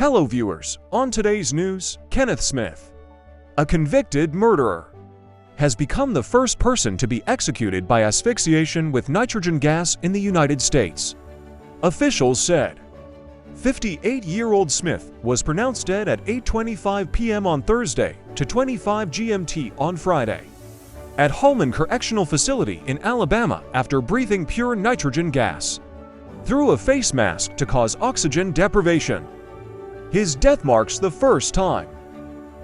Hello viewers, on today's news, Kenneth Smith, a convicted murderer, has become the first person to be executed by asphyxiation with nitrogen gas in the United States. Officials said 58-year-old Smith was pronounced dead at 8:25 p.m. on Thursday to 25 GMT on Friday at Holman Correctional Facility in Alabama after breathing pure nitrogen gas through a face mask to cause oxygen deprivation. His death marks the first time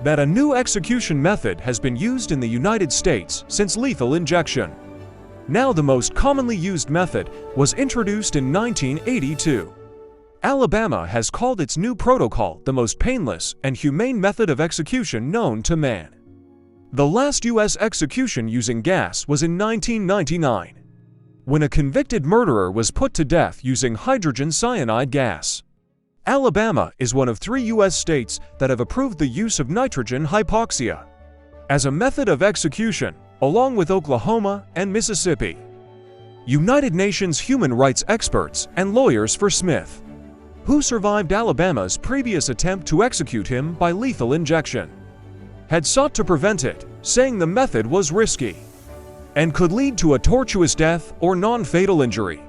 that a new execution method has been used in the United States since lethal injection. Now the most commonly used method was introduced in 1982. Alabama has called its new protocol the most painless and humane method of execution known to man. The last U.S. execution using gas was in 1999, when a convicted murderer was put to death using hydrogen cyanide gas. Alabama is one of 3 U.S. states that have approved the use of nitrogen hypoxia as a method of execution, along with Oklahoma and Mississippi. United Nations human rights experts and lawyers for Smith, who survived Alabama's previous attempt to execute him by lethal injection, had sought to prevent it, saying the method was risky and could lead to a tortuous death or non-fatal injury.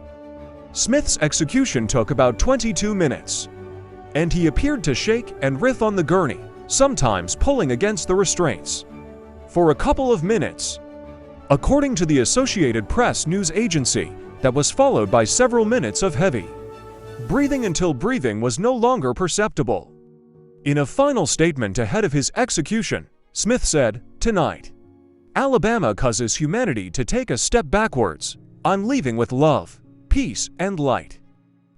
Smith's execution took about 22 minutes, and he appeared to shake and writhe on the gurney, sometimes pulling against the restraints, for a couple of minutes, according to the Associated Press news agency, that was followed by several minutes of heavy breathing until breathing was no longer perceptible. In a final statement ahead of his execution, Smith said, "Tonight, Alabama causes humanity to take a step backwards. I'm leaving with love, peace, and light."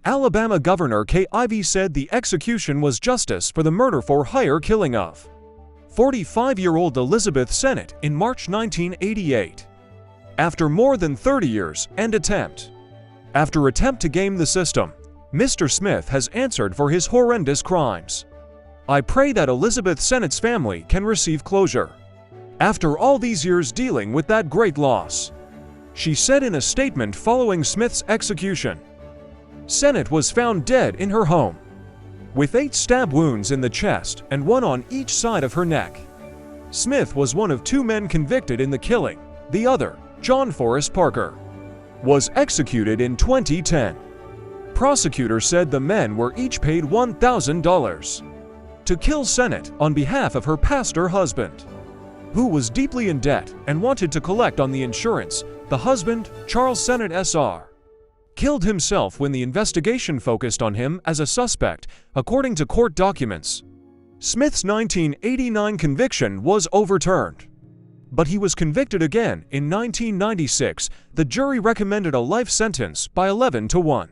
Alabama Governor Kay Ivey said the execution was justice for the murder-for-hire killing of 45-year-old Elizabeth Sennett in March 1988. After more than 30 years and attempt to game the system, Mr. Smith has answered for his horrendous crimes. "I pray that Elizabeth Sennett's family can receive closure after all these years dealing with that great loss," she said in a statement following Smith's execution. Sennett was found dead in her home, with 8 stab wounds in the chest and 1 on each side of her neck. Smith was one of 2 men convicted in the killing. The other, John Forrest Parker, was executed in 2010. Prosecutors said the men were each paid $1,000 to kill Sennett on behalf of her pastor husband, who was deeply in debt and wanted to collect on the insurance. The husband, Charles Sennett Sr., killed himself when the investigation focused on him as a suspect, according to court documents. Smith's 1989 conviction was overturned, but he was convicted again in 1996. The jury recommended a life sentence by 11-1,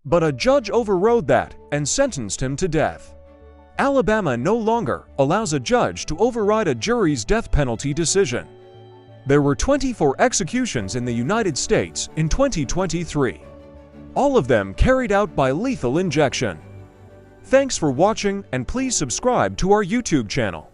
but a judge overrode that and sentenced him to death. Alabama no longer allows a judge to override a jury's death penalty decision. There were 24 executions in the United States in 2023, all of them carried out by lethal injection. Thanks for watching, and please subscribe to our YouTube channel.